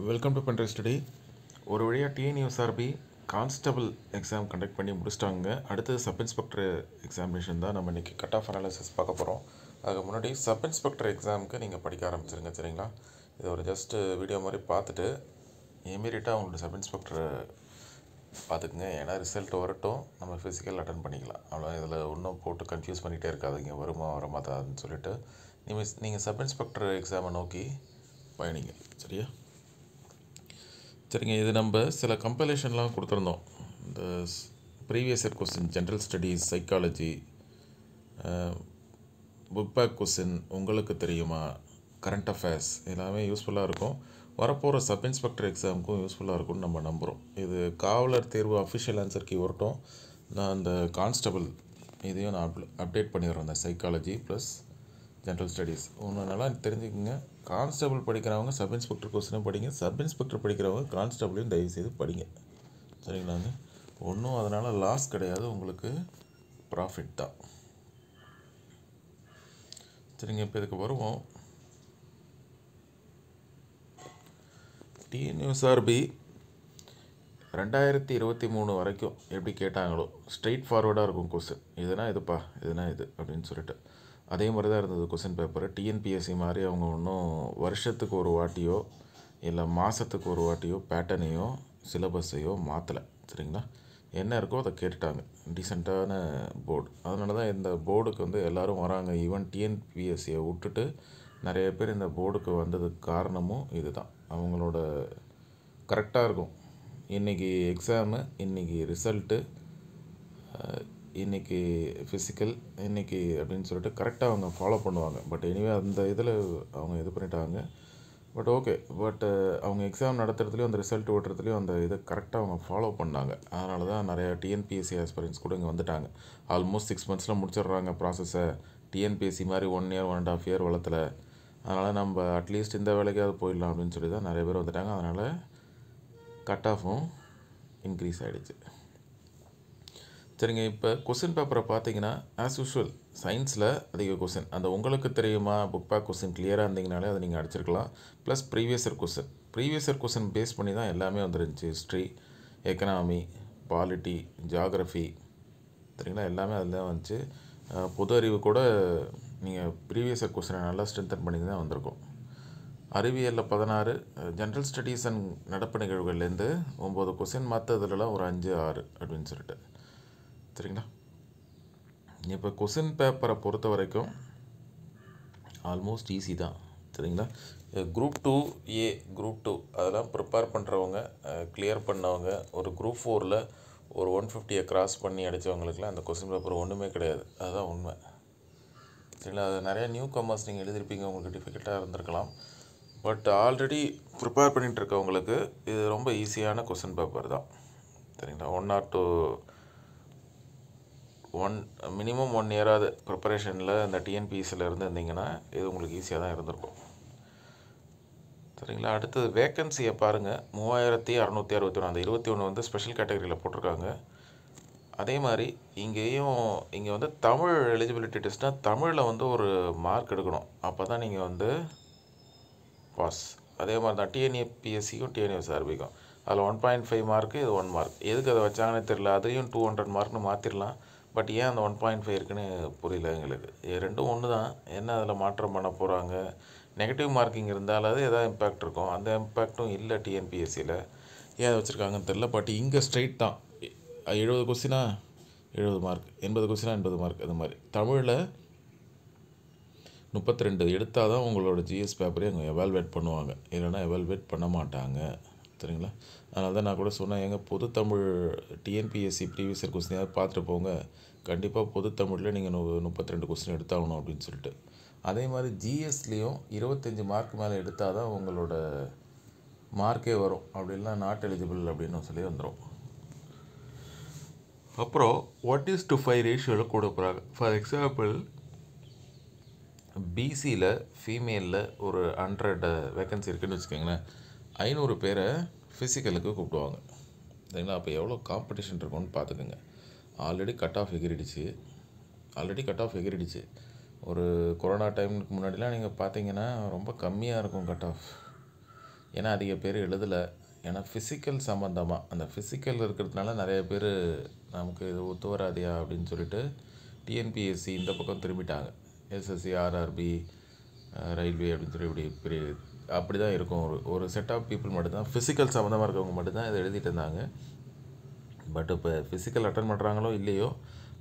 Welcome to பண்ட்ரை study. ஒரு வழியாக TNUSRB constable exam conduct பண்ணி முடிச்சிட்டாங்க. அடுத்தது சப் இன்ஸ்பெக்டர் எக்ஸாமினேஷன் தான் நம்ம இன்றைக்கி கட் ஆஃப் அனாலிசிஸ் பார்க்க போகிறோம். அதுக்கு முன்னாடி சப் இன்ஸ்பெக்டர் எக்ஸாமுக்கு நீங்கள் படிக்க ஆரம்பிச்சிருங்க, சரிங்களா? இது ஒரு ஜஸ்ட்டு வீடியோ மாதிரி பார்த்துட்டு இமீடியட்டாக உங்களோட சப் இன்ஸ்பெக்டரை பார்த்துக்குங்க. ஏன்னா ரிசல்ட் வரட்டும், நம்ம ஃபிசிக்கல் அட்டன் பண்ணிக்கலாம். அவ்வளோ இதில் இன்னும் போட்டு கன்ஃபியூஸ் பண்ணிகிட்டே இருக்காதுங்க, வருமா வரமாட்டாதுன்னு சொல்லிட்டு நீங்கள் சப் இன்ஸ்பெக்டர் எக்ஸாமை நோக்கி பயணிங்க, சரியா? சரிங்க, இது நம்ம சில கம்பைலேஷன்லாம் கொடுத்துருந்தோம். இந்த previous year question, general studies, psychology, book back question, உங்களுக்கு தெரியுமா, கரண்ட் அஃபேர்ஸ் எல்லாமே யூஸ்ஃபுல்லாக இருக்கும். வரப்போகிற சப் இன்ஸ்பெக்டர் எக்ஸாமுக்கும் யூஸ்ஃபுல்லாக இருக்கும்னு நம்ம நம்புகிறோம். இது காவலர் தேர்வு அஃபிஷியல் ஆன்சர் கீ வரட்டும். நான் அந்த கான்ஸ்டபிள் இதையும் நான் அப்டேட் பண்ணிடுறேன். அந்த சைக்காலஜி ப்ளஸ் ஜென்ரல் ஸ்டடீஸ் ஒன்று நல்லா தெரிஞ்சுக்கோங்க. கான்ஸ்டபிள் படிக்கிறவங்க சப் இன்ஸ்பெக்டர் கொஸ்டினும் படிங்க, சப் இன்ஸ்பெக்டர் படிக்கிறவங்க கான்ஸ்டபிளையும் தயவுசெய்து படிங்க, சரிங்களாங்க? ஒன்றும் அதனால் லாஸ் கிடையாது, உங்களுக்கு ப்ராஃபிட் தான். சரிங்க, இப்போ இதுக்கு வருவோம். டிஎன்யூஎஸ்ஆர்பி 2023 வரைக்கும் எப்படி கேட்டாங்களோ ஸ்ட்ரெயிட் ஃபார்வர்டாக இருக்கும் கொஸ்டின். இதுனா இதுப்பா, இதுனா இது அப்படின்னு சொல்லிட்டு அதே மாதிரி தான் இருந்தது கொஸ்டின் பேப்பர். டிஎன்பிஎஸ்சி மாதிரி அவங்க ஒன்றும் வருஷத்துக்கு ஒரு வாட்டியோ இல்லை மாதத்துக்கு ஒரு வாட்டியோ பேட்டர்னையோ சிலபஸையோ மாற்றலை, சரிங்களா? என்ன இருக்கோ அதை கேட்டுட்டாங்க. டீசெண்டான போர்டு, அதனால தான் இந்த போர்டுக்கு வந்து எல்லோரும் வராங்க. ஈவன் டிஎன்பிஎஸ்சியை விட்டுட்டு நிறைய பேர் இந்த போர்டுக்கு வந்ததுக்கு காரணமும் இது தான். அவங்களோட கரெக்டாக இருக்கும். இன்றைக்கி எக்ஸாமு, இன்றைக்கி ரிசல்ட்டு, இன்றைக்கி ஃபிசிக்கல், இன்றைக்கி அப்படின்னு சொல்லிட்டு கரெக்டாக அவங்க ஃபாலோ பண்ணுவாங்க. பட் எனிவே அந்த இதில் அவங்க இது பண்ணிட்டாங்க. பட் ஓகே, அவங்க எக்ஸாம் நடத்துகிறதுலையும் அந்த ரிசல்ட் ஓட்டுறதுலையும் அந்த இதை கரெக்டாக அவங்க ஃபாலோ பண்ணாங்க. அதனால தான் நிறையா டிஎன்பிஎஸ்சி ஆஸ்பிரன்ஸ் கூட இங்கே வந்துட்டாங்க. ஆல்மோஸ்ட் 6 months முடிச்சிடுறாங்க ப்ராசஸை. டிஎன்பிஎஸ்சி மாதிரி 1 year 1.5 year வளர்த்தல. அதனால் நம்ம அட்லீஸ்ட் இந்த வேலைக்காவது போயிடலாம் அப்படின்னு சொல்லி தான் நிறைய பேர் வந்துட்டாங்க. அதனால் கட் ஆஃபும் இன்க்ரீஸ் ஆகிடுச்சு. சரிங்க, இப்போ கொஸ்டின் பேப்பரை பார்த்தீங்கன்னா ஆஸ் யூஷுவல் சயின்ஸில் அதிக கொஸ்டின். அந்த உங்களுக்கு தெரியுமா புக் பேக் கொஸ்டின் கிளியராக இருந்தீங்கனாலே அதை நீங்கள் அடிச்சிருக்கலாம். Plus previous year question base பண்ணி தான் எல்லாமே வந்துருந்துச்சு. ஹிஸ்ட்ரி, எக்கனாமி, பாலிட்டி, ஜியாகிரஃபி, சரிங்களா, எல்லாமே அதில் தான் வந்துச்சு. பொது அறிவு கூட நீங்கள் ப்ரீவியஸ் இயர் கொஸ்டினை நல்லா ஸ்ட்ரென்தன் பண்ணி தான் வந்திருக்கும். அறிவியலில் 16, ஜென்ரல் ஸ்டடீஸ் அண்ட் நடப்பு நிகழ்வுகள்லேருந்து 9 கொஸ்டின், மற்றதுலலாம் ஒரு 5, 6 அப்படின்னு சொல்லிட்டு, சரிங்களா? இப்போ கொஸ்டின் பேப்பரை பொறுத்த வரைக்கும் ஆல்மோஸ்ட் ஈஸி தான், சரிங்களா? குரூப் 2A, குரூப் 2 அதெல்லாம் ப்ரிப்பேர் பண்ணுறவங்க, கிளியர் பண்ணவங்க, ஒரு குரூப் 4ல் ஒரு 150 கிராஸ் பண்ணி அடித்தவங்களுக்குலாம் அந்த கொஸ்டின் பேப்பர் ஒன்றுமே கிடையாது. அதுதான் உண்மை, சரிங்களா? அது நிறையா நியூ கமர்ஸ் நீங்கள் எழுதிருப்பீங்க, உங்களுக்கு டிஃபிகல்ட்டாக இருந்திருக்கலாம். பட் ஆல்ரெடி ப்ரிப்பேர் பண்ணிகிட்டு இருக்கவங்களுக்கு இது ரொம்ப ஈஸியான கொஸ்டின் பேப்பர் தான், சரிங்களா? 1 or 2 மினிமம் 1 year ப்ரிப்பரேஷனில் அந்த டிஎன்பிஎஸ்சியில் இருந்திருந்தீங்கன்னா இது உங்களுக்கு ஈஸியாக தான் இருந்திருக்கும், சரிங்களா? அடுத்தது வேக்கன்சியை பாருங்கள். 3661. அந்த 21 வந்து ஸ்பெஷல் கேட்டகரியில் போட்டிருக்காங்க. அதே மாதிரி இங்கே வந்து தமிழ் எலிஜிபிலிட்டி டெஸ்ட்னால் தமிழில் வந்து ஒரு மார்க் எடுக்கணும், அப்போ தான் நீங்கள் வந்து பாஸ். அதே மாதிரி தான் டிஎன்பிஎஸ்சிக்கும் டிஎன்யூஎஸ்ஆர்பிக்கும் அதில் 1.5 மார்க்கு, இது 1 mark. எதுக்கு அதை வச்சாங்கன்னு தெரியல. அதையும் 200 மார்க்னு மாற்றிடலாம். பட் ஏன் அந்த 1.5 இருக்குன்னு புரியல எங்களுக்கு. ரெண்டும் ஒன்று தான், என்ன அதில் மாற்றம் பண்ண போகிறாங்க? நெகட்டிவ் மார்க்கிங் இருந்தாலாவது எதாவது இம்பேக்ட் இருக்கும், அந்த இம்பேக்டும் இல்லை டிஎன்பிஎஸ்சியில். ஏன் அதை வச்சுருக்காங்கன்னு தெரில. பட் இங்கே ஸ்ட்ரைட் தான். 70 கொஸ்டினா 70 மார்க், 80 கொஸ்டினா 80 மார்க். அது மாதிரி தமிழில் 32 எடுத்தால் தான் உங்களோட ஜிஎஸ் பேப்பரே அங்கே எவால்வேட் பண்ணுவாங்க, இல்லைன்னா எவால்வேட் பண்ண மாட்டாங்க, சரிங்களா? அதனால தான் நான் கூட சொன்னேன், எங்கள் பொது Tamil TNPSC previous year question பார்த்துட்டு போங்க, கண்டிப்பாக பொது தமிழில் நீங்கள் 32 கொஸ்டின் எடுத்தாகணும் அப்படின்னு சொல்லிட்டு. அதே மாதிரி ஜிஎஸ்லேயும் 25 மார்க் மேலே எடுத்தால் தான் உங்களோட மார்க்கே வரும், அப்படின்னா நாட் எலிஜிபிள் அப்படின்னு சொல்லி வந்துடும். அப்புறம் 1:5 ரேஷியோவில் கூட போகிறாங்க. ஃபார் எக்ஸாம்பிள் பிசியில் ஃபீமேலில் ஒரு 100 வேக்கன்சி இருக்குதுன்னு வச்சுக்கோங்களேன், 500 பேரை ஃபிசிக்கலுக்கு கூப்பிடுவாங்க, சரிங்களா? அப்போ எவ்வளோ காம்படிஷன் இருக்கும்னு பார்த்துக்குங்க. ஆல்ரெடி கட் ஆஃப் எகிரிடுச்சு. ஒரு கொரோனா டைமுக்கு முன்னாடிலாம் நீங்கள் பார்த்தீங்கன்னா ரொம்ப கம்மியாக இருக்கும் கட் ஆஃப். ஏன்னா அதிக பேர் எழுதலை. ஏன்னா ஃபிசிக்கல் சம்மந்தமாக அந்த ஃபிசிக்கல் இருக்கிறதுனால நிறைய பேர் நமக்கு இது ஒத்து வராதியா அப்படின்னு சொல்லிட்டு டிஎன்பிஎஸ்சி இந்த பக்கம் திரும்பிட்டாங்க. எஸ்எஸ்சி, ஆர்ஆர்பி, ரயில்வே அப்படின்னு சொல்லி இப்படி பெரிய அப்படி தான் இருக்கும். ஒரு செட் ஆஃப் பீப்புள் மட்டும்தான் ஃபிசிக்கல் சம்மந்தமாக இருக்கவங்க மட்டும்தான் இதை எழுதிட்டு இருந்தாங்க. பட் இப்போ ஃபிசிக்கல் அட்டன் பண்ணுறாங்களோ இல்லையோ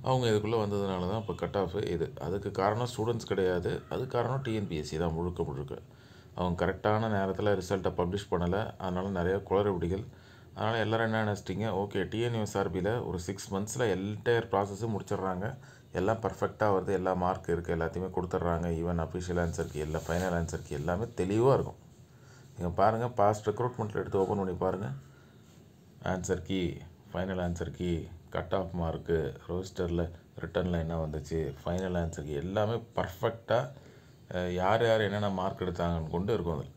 அவங்க இதுக்குள்ளே வந்ததுனால தான் இப்போ கட் ஆஃப் இது. அதுக்கு காரணம் ஸ்டூடெண்ட்ஸ் கிடையாது, அது காரணம் டிஎன்பிஎஸ்சி தான் முழுக்க. அவங்க கரெக்டான நேரத்தில் ரிசல்ட்டை பப்ளிஷ் பண்ணலை, அதனால் நிறைய குளறுபடிகள். அதனால் எல்லோரும் என்ன நினச்சிட்டிங்க, ஓகே டிஎன்யூஎஸ்ஆர்பியில் ஒரு 6 monthஸில் என்டையர் ப்ராசஸும் முடிச்சிடுறாங்க, எல்லாம் பர்ஃபெக்டாக வருது, எல்லா மார்க் இருக்குது, எல்லாத்தையுமே கொடுத்துட்றாங்க, ஈவன் அஃபிஷியல் ஆன்சருக்கு எல்லா ஃபைனல் ஆன்சருக்கு எல்லாமே தெளிவாக இருக்கும். நீங்கள் பாருங்கள், பாஸ்ட் ரெக்ரூட்மெண்ட்டில் எடுத்து ஓப்பன் பண்ணி பாருங்கள். Answer key, final answer key, cut off mark, ரோஸ்டரில் ரிட்டனில் என்ன வந்துச்சு, ஃபைனல் ஆன்சர் கீ எல்லாமே பர்ஃபெக்டாக யார் என்னென்ன மார்க் எடுத்தாங்கன்னு கொண்டு இருக்கும் அதில்.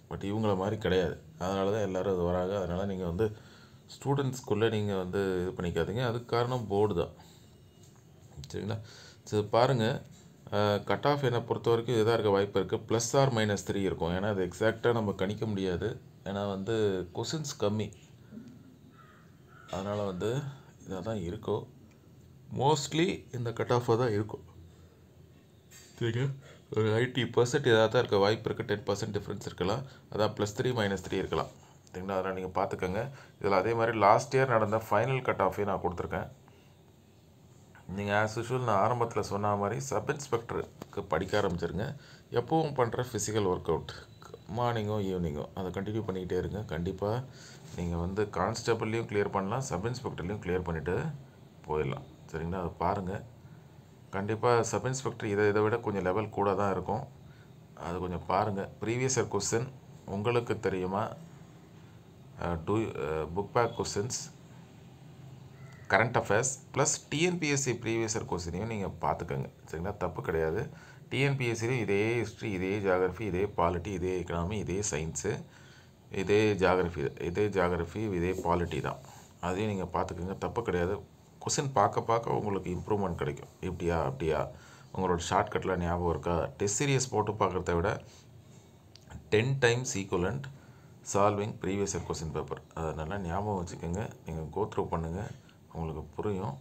பட் இவங்கள மாதிரி கிடையாது. அதனால தான் எல்லோரும் அது வராங்க. அதனால் நீங்கள் வந்து ஸ்டூடெண்ட்ஸ்குள்ளே நீங்கள் வந்து இது பண்ணிக்காதீங்க. அதுக்கு காரணம் போர்டு தான். சரிங்களா? சரி பாருங்கள், கட் ஆஃப் என்னை பொறுத்த வரைக்கும் இதாக இருக்க வாய்ப்பு இருக்குது. +or-3 இருக்கும். ஏன்னா அது எக்ஸாக்டாக நம்ம கணிக்க முடியாது. ஏன்னா வந்து கொஷின்ஸ் கம்மி, அதனால் வந்து இதாக தான் இருக்கும். மோஸ்ட்லி இந்த கட் ஆஃபாக தான் இருக்கும். சரிங்க, ஒரு 80% இதாக தான் இருக்க வாய்ப்பு இருக்குது. 10% டிஃப்ரென்ஸ் இருக்கலாம். அதான் +3 -3 இருக்கலாம். சரிங்களா? அதனால் நீங்கள் பார்த்துக்கோங்க. இதில் அதே மாதிரி லாஸ்ட் இயர் நடந்த ஃபைனல் கட் ஆஃபே நான் கொடுத்துருக்கேன். நீங்கள் ஆஸ் யூஷுவல் நான் ஆரம்பத்தில் சொன்ன மாதிரி சப் இன்ஸ்பெக்டருக்கு படிக்க ஆரம்பிச்சிருங்க. எப்பவும் பண்ணுற ஃபிசிக்கல் ஒர்க் அவுட் மார்னிங்கோ ஈவினிங்கோ அதை கண்டினியூ பண்ணிக்கிட்டே இருங்க. கண்டிப்பாக நீங்கள் வந்து கான்ஸ்டபிள்லேயும் கிளியர் பண்ணலாம், சப் இன்ஸ்பெக்டர்லேயும் கிளியர் பண்ணிவிட்டு போயிடலாம். சரிங்களா? அதை பாருங்கள். கண்டிப்பாக சப் இன்ஸ்பெக்டர் இதை விட கொஞ்சம் லெவல் கூட தான் இருக்கும். அது கொஞ்சம் பாருங்கள். ப்ரீவியஸ் இயர் கொஸ்டின் உங்களுக்கு தெரியுமா, book back questions, current affairs plus TNPSC previous year கொஸ்டினையும் நீங்கள் பார்த்துக்கோங்க. சரிங்களா? தப்பு கிடையாது. டிஎன்பிஎஸ்சிலையும் இதே ஹிஸ்ட்ரி, இதே ஜியாகிரஃபி, இதே பாலிட்டி, இதே எக்கனாமி, இதே சயின்ஸு, இதே ஜியாகிரஃபி, இதே பாலிட்டி தான். அதையும் நீங்கள் பார்த்துக்கோங்க. தப்பு கிடையாது. கொஸ்டின் பார்க்க உங்களுக்கு இம்ப்ரூவ்மெண்ட் கிடைக்கும். இப்படியா அப்படியா, உங்களோட ஷார்ட்கட்டில் ஞாபகம் இருக்கா, டெஸ்ட் சீரியஸ் போட்டு பார்க்குறத விட 10 times equivalent solving previous year question paper. அதை நல்லா ஞாபகம் வச்சுக்கோங்க. நீங்கள் கோத்ரூ பண்ணுங்கள், உங்களுக்கு புரியும்.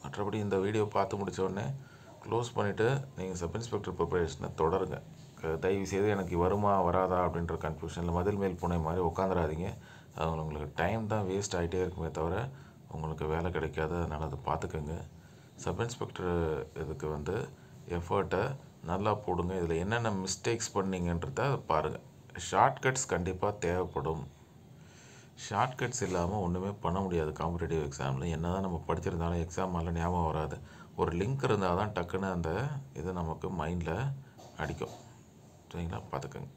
மற்றபடி இந்த வீடியோ பார்த்து முடித்த உடனே க்ளோஸ் பண்ணிவிட்டு நீங்கள் சப் இன்ஸ்பெக்டர் ப்ரிப்பரேஷனை தொடருங்க. தயவுசெய்து எனக்கு வருமா வராதா அப்படின்ற கன்ஃபியூஷனில் மதில் மேல் பூனை மாதிரி உட்காந்துடாதீங்க. அது உங்களுக்கு டைம் தான் வேஸ்ட் ஆகிட்டே இருக்குமே தவிர உங்களுக்கு வேலை கிடைக்காது. அதனால் அதை பார்த்துக்கோங்க. சப் இன்ஸ்பெக்டர் இதுக்கு வந்து எஃபர்ட்டை நல்லா போடுங்க. இதில் என்னென்ன மிஸ்டேக்ஸ் பண்ணிங்கன்றத பாருங்கள். ஷார்ட்கட்ஸ் கண்டிப்பாக தேவைப்படும். ஷார்ட்கட்ஸ் இல்லாமல் ஒன்றுமே பண்ண முடியாது. காம்படிட்டிவ் எக்ஸாமில் என்ன தான் நம்ம படிச்சிருந்தாலும் எக்ஸாம் மேலே ஞாபகம் வராது. ஒரு லிங்க் இருந்தால் தான் டக்குன்னு அந்த இது நமக்கு மைண்டில் அடிக்கும். சரிங்களா? பார்த்துக்கோங்க.